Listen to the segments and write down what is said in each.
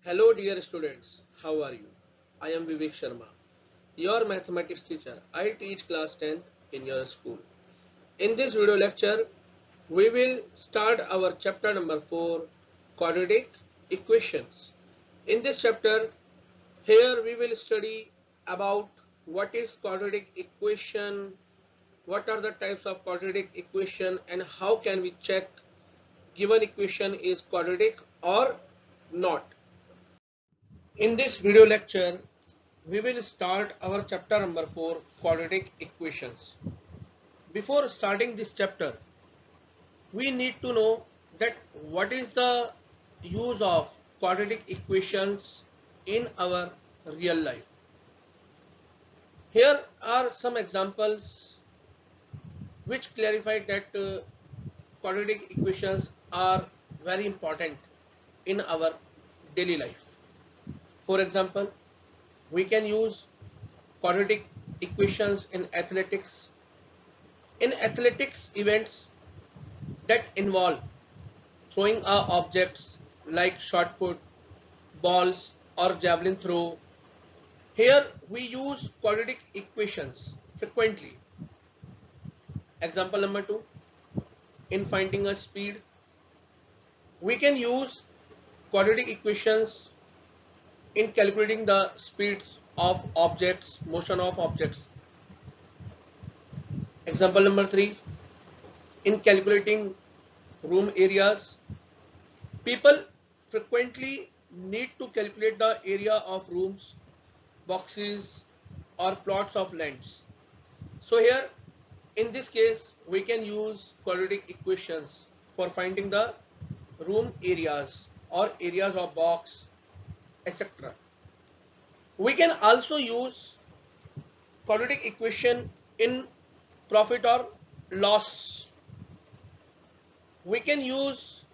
Hello dear students, how are you? I am Vivek Sharma, your mathematics teacher. I teach class 10th in your school. In this video lecture, we will start our chapter number 4, quadratic equations. In this chapter, here we will study about what is quadratic equation, what are the types of quadratic equation and how can we check given equation is quadratic or not. In this video lecture, we will start our chapter number 4, quadratic equations. Before starting this chapter, we need to know that what is the use of quadratic equations in our real life. Here are some examples which clarify that quadratic equations are very important in our daily life. For example, we can use quadratic equations in athletics. In athletics events that involve throwing objects like shot put, balls or javelin throw, here we use quadratic equations frequently. Example number 2, in finding a speed, we can use quadratic equations in calculating the speeds of objects, motion of objects. Example number 3, in calculating room areas, people frequently need to calculate the area of rooms, boxes or plots of lands. So here in this case we can use quadratic equations for finding the room areas or areas of box, etc. We can also use quadratic equation in profit or loss. We can use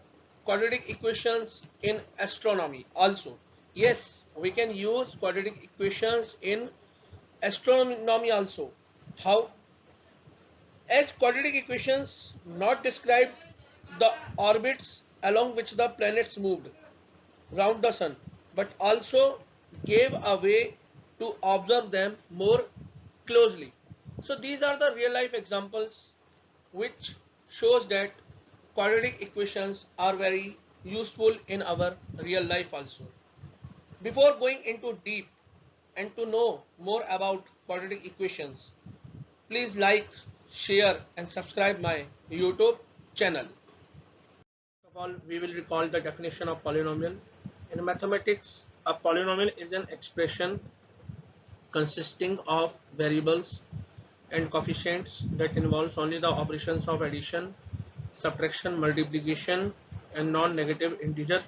quadratic equations in astronomy also. Yes, we can use quadratic equations in astronomy also. How? As quadratic equations not described the orbits along which the planets moved round the sun, but also gave a way to observe them more closely. So these are the real life examples which shows that quadratic equations are very useful in our real life also. Before going into deep and to know more about quadratic equations, please like, share and subscribe my YouTube channel. First of all, we will recall the definition of polynomial. In mathematics, a polynomial is an expression consisting of variables and coefficients that involves only the operations of addition, subtraction, multiplication and non-negative integer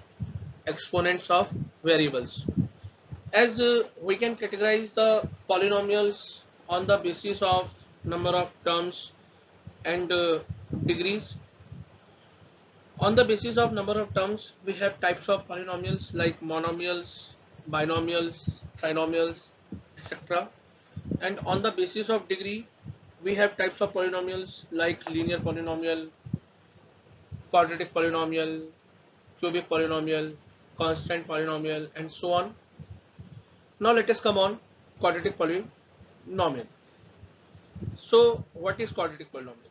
exponents of variables. As we can categorize the polynomials on the basis of number of terms and degrees. On the basis of number of terms, we have types of polynomials like monomials, binomials, trinomials, etc. And on the basis of degree, we have types of polynomials like linear polynomial, quadratic polynomial, cubic polynomial, constant polynomial, and so on. Now let us come on quadratic polynomial. So what is quadratic polynomial?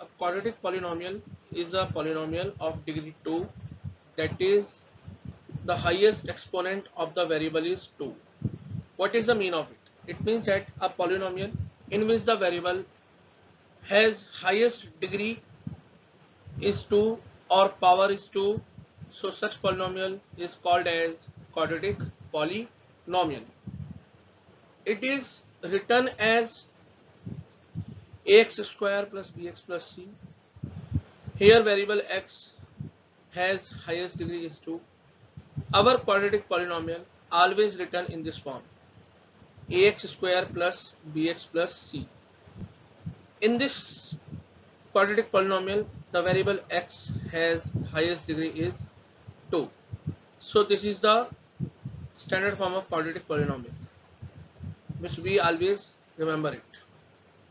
A quadratic polynomial is a polynomial of degree 2, that is the highest exponent of the variable is 2. What is the mean of it? It means that a polynomial in which the variable has highest degree is 2 or power is 2, so such polynomial is called as quadratic polynomial. It is written as ax square plus bx plus c. Here variable x has highest degree is 2. Our quadratic polynomial always written in this form, ax square plus bx plus c. In this quadratic polynomial, the variable x has highest degree is 2. So this is the standard form of quadratic polynomial, which we always remember it,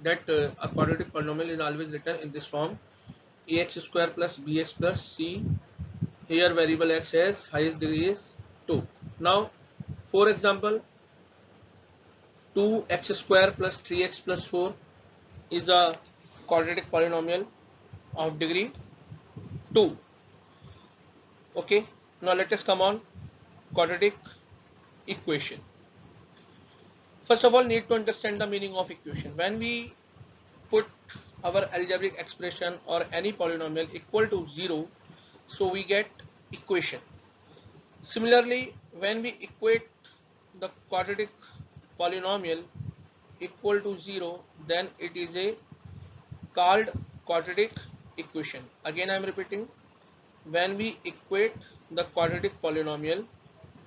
that a quadratic polynomial is always written in this form, ax square plus bx plus c. Here variable x has highest degree is 2. Now, for example, 2x square plus 3x plus 4 is a quadratic polynomial of degree 2. Okay, now let us come on quadratic equation. First of all, need to understand the meaning of equation. When we put our algebraic expression or any polynomial equal to 0, so we get equation. Similarly, when we equate the quadratic polynomial equal to 0, then it is a called quadratic equation. Again I am repeating, when we equate the quadratic polynomial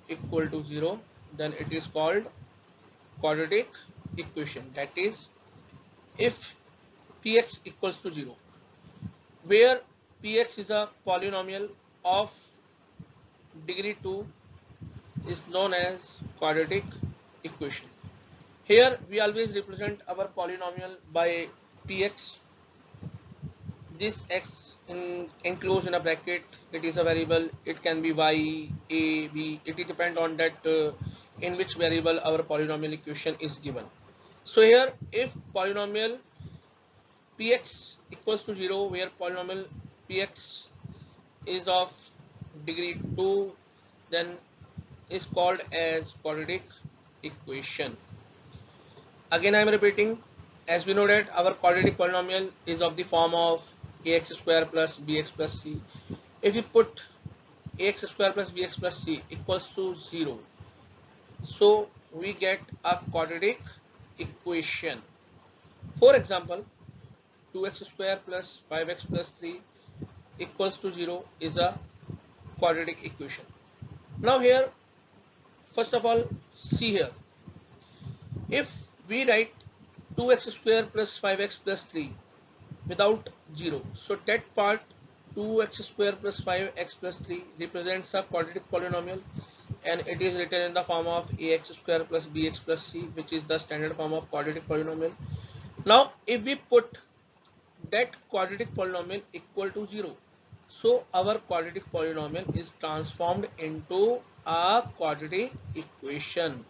equal to 0, then it is called quadratic equation. That is, if px equals to 0, where px is a polynomial of degree 2, is known as quadratic equation. Here we always represent our polynomial by px. This x enclosed in a bracket, it is a variable. It can be y, a, b. It depends on that in which variable our polynomial equation is given. So here, if polynomial px equals to 0, where polynomial px is of degree 2, then is called as quadratic equation. Again I am repeating, as we know that our quadratic polynomial is of the form of ax square plus bx plus c. If we put ax square plus bx plus c equals to 0, so we get a quadratic equation. For example, 2x square plus 5x plus 3 equals to 0 is a quadratic equation. Now here, first of all, see here, if we write 2x square plus 5x plus 3 without 0, so that part 2x square plus 5x plus 3 represents a quadratic polynomial, and it is written in the form of ax square plus bx plus c, which is the standard form of quadratic polynomial. Now if we put that quadratic polynomial equal to 0, so our quadratic polynomial is transformed into a quadratic equation.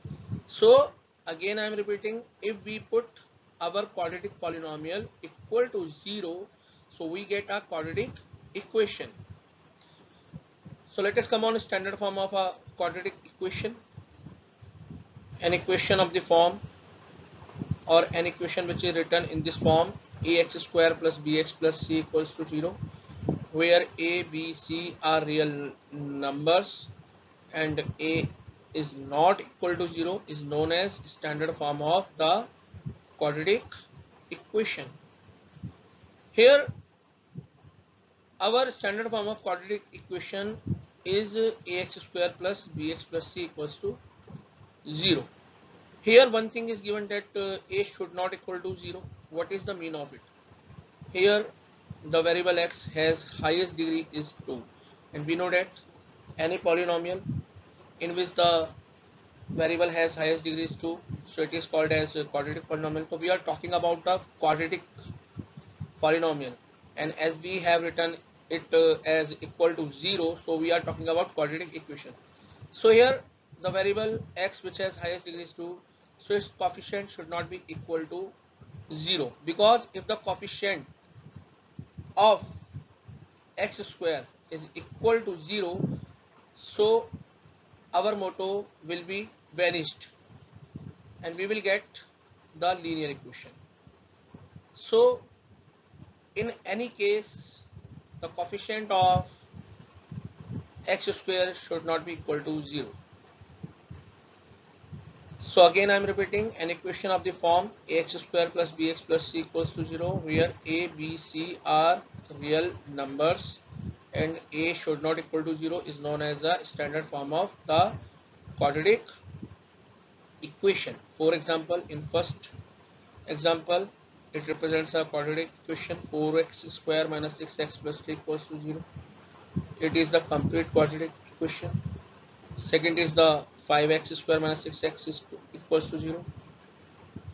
So again I am repeating, if we put our quadratic polynomial equal to 0, so we get a quadratic equation. So let us come on standard form of a quadratic equation. An equation of the form, or an equation which is written in this form, ax square plus bx plus c equals to 0, where a, b, c are real numbers and a is not equal to 0, is known as standard form of the quadratic equation. Here our standard form of quadratic equation is ax square plus bx plus c equals to 0. Here one thing is given, that a should not equal to 0. What is the mean of it? Here the variable x has highest degree is 2, and we know that any polynomial in which the variable has highest degree is 2, so it is called as a quadratic polynomial. So we are talking about the quadratic polynomial, and as we have written it as equal to 0, so we are talking about quadratic equation. So here the variable x which has highest degree is 2, so its coefficient should not be equal to 0, because if the coefficient of x square is equal to 0, so our motto will be vanished and we will get the linear equation. So in any case, the coefficient of x square should not be equal to 0. So again I am repeating, an equation of the form ax square plus bx plus c equals to 0, where a, b, c are real numbers and a should not equal to 0 is known as the standard form of the quadratic equation. For example, in first example, it represents a quadratic equation, 4x square minus 6x plus 3 equals to 0. It is the complete quadratic equation. Second is the 5x square minus 6x is equals to 0.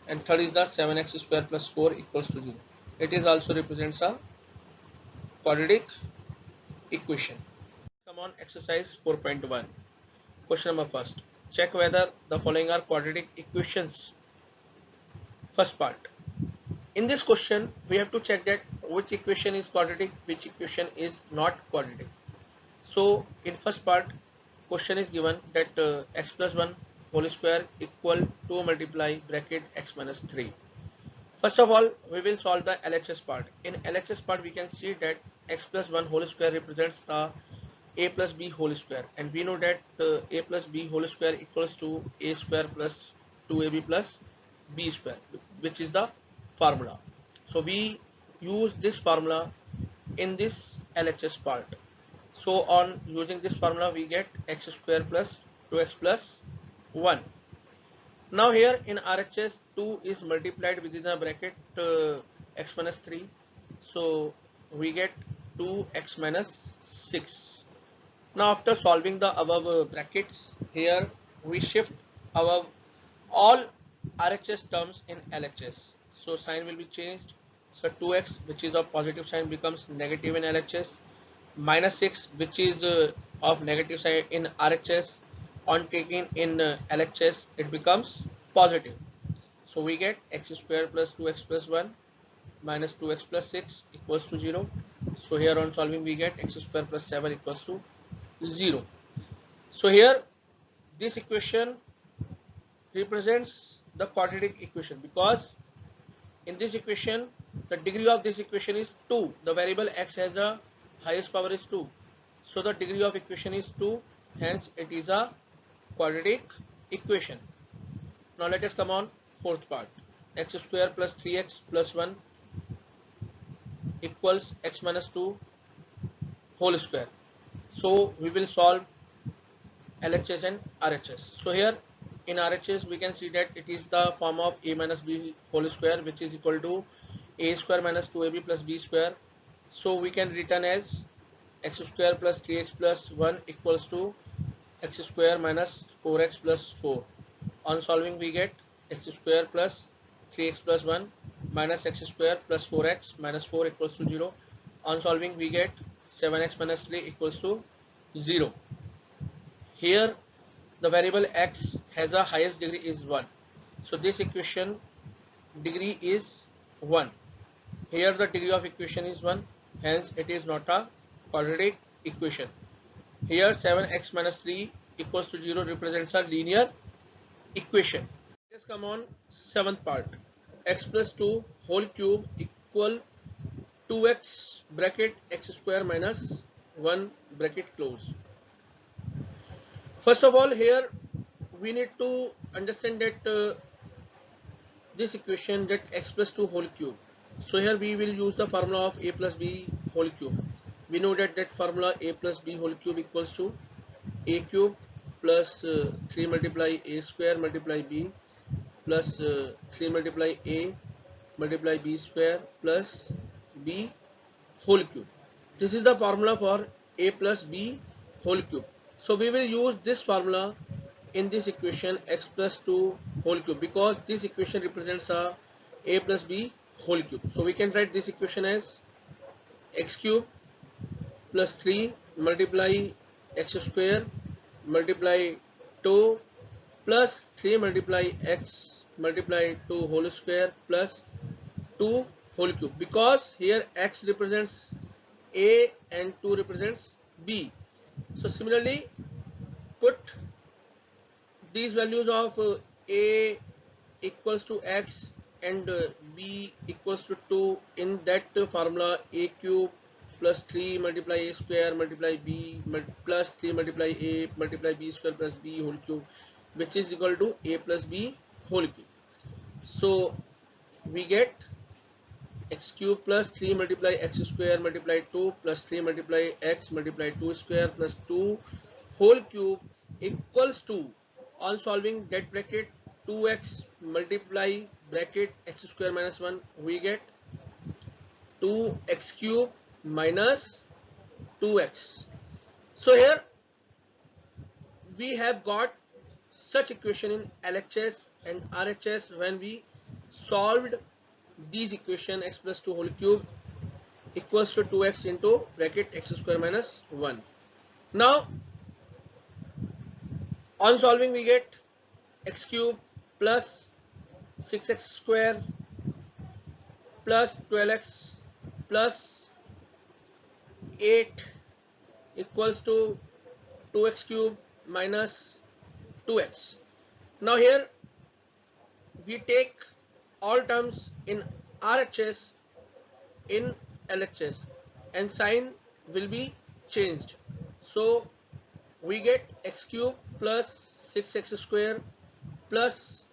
And third is the 7x square plus 4 equals to 0. It is also represents a quadratic equation. Come on, exercise 4.1. Question number first. Check whether the following are quadratic equations. First part. In this question, we have to check that which equation is quadratic, which equation is not quadratic. So in first part, question is given that x plus 1 whole square equal to multiply bracket x minus 3. First of all, we will solve the LHS part. In LHS part, we can see that x plus 1 whole square represents the a plus b whole square, and we know that a plus b whole square equals to a square plus 2ab plus b square, which is the formula. So we use this formula in this LHS part. So on using this formula, we get x square plus 2x plus 1. Now here in RHS, 2 is multiplied within the bracket x minus 3. So we get 2x minus 6. Now after solving the above brackets, here we shift our all RHS terms in LHS. So sign will be changed. So 2x, which is of positive sign, becomes negative in LHS. Minus 6, which is of negative sign in RHS, on taking in LHS, it becomes positive. So we get x square plus 2x plus 1 minus 2x plus 6 equals to 0. So here on solving, we get x square plus 7 equals to 0. So here this equation represents the quadratic equation, because in this equation the degree of this equation is 2. The variable x has a highest power is 2. So the degree of equation is 2. Hence it is a quadratic equation. Now let us come on fourth part. X square plus 3x plus 1 equals x minus 2 whole square. So we will solve LHS and RHS. So here in RHS we can see that it is the form of a minus b whole square, which is equal to a square minus 2ab plus b square. So we can written as x square plus 3x plus 1 equals to x square minus 4x plus 4. On solving, we get x square plus 3x plus 1 minus x square plus 4x minus 4 equals to 0. On solving, we get 7x minus 3 equals to 0. Here the variable x has a highest degree is 1. So this equation degree is 1. Here the degree of equation is 1. Hence it is not a quadratic equation. Here 7x minus 3 equals to 0 represents a linear equation. Let's come on seventh part. X plus 2 whole cube equal 2x bracket x square minus 1 bracket close. First of all, here we need to understand that this equation, that x plus 2 whole cube. So here we will use the formula of a plus b whole cube. We know that formula a plus b whole cube equals to a cube plus 3 multiply a square multiply b plus 3 multiply a multiply b square plus b whole cube. This is the formula for a plus b whole cube. So we will use this formula in this equation x plus 2 whole cube, because this equation represents a plus b whole cube. So we can write this equation as x cube plus 3 multiply x square multiply 2 plus 3 multiply x multiply 2 whole square plus 2 whole cube, because here x represents a and 2 represents b. So similarly, put these values of a equals to x and b equals to 2 in that formula a cube plus 3 multiply a square multiply b plus 3 multiply a multiply b square plus b whole cube, which is equal to a plus b whole cube. So we get x cube plus 3 multiply x square multiply 2 plus 3 multiply x multiply 2 square plus 2 whole cube equals to, on solving that bracket, 2x multiply bracket x square minus 1, we get 2x cube minus 2x. So here we have got such equation in LHS and RHS when we solved these equation x plus 2 whole cube equals to 2x into bracket x square minus 1. Now On solving we get x cube plus 6x square plus 12x plus 8 equals to 2x cube minus 2x. Now here we take all terms in RHS in LHS and sign will be changed. So we get x cube plus 6x square plus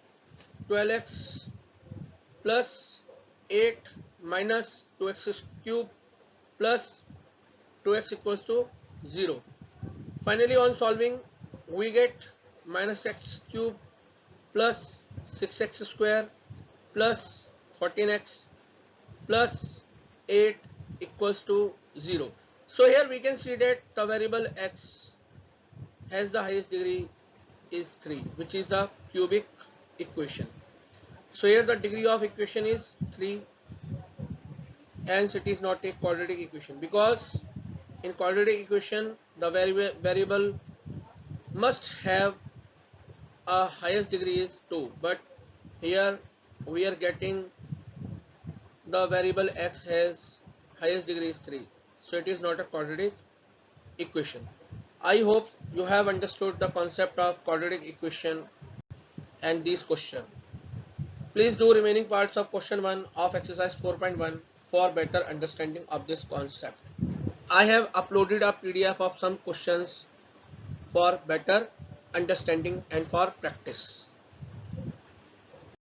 12x plus 8 minus 2x cube plus 2x equals to 0. Finally on solving we get minus x cube plus 6x square plus 14x plus 8 equals to 0. So here we can see that the variable x has the highest degree is 3, which is the cubic equation. So here the degree of equation is 3, hence it is not a quadratic equation, because in quadratic equation the variable must have a highest degree is 2, but here we are getting the variable x has highest degree is 3, so it is not a quadratic equation. I hope you have understood the concept of quadratic equation and these question. Please do remaining parts of question 1 of exercise 4.1 for better understanding of this concept. I have uploaded a PDF of some questions for better understanding and for practice.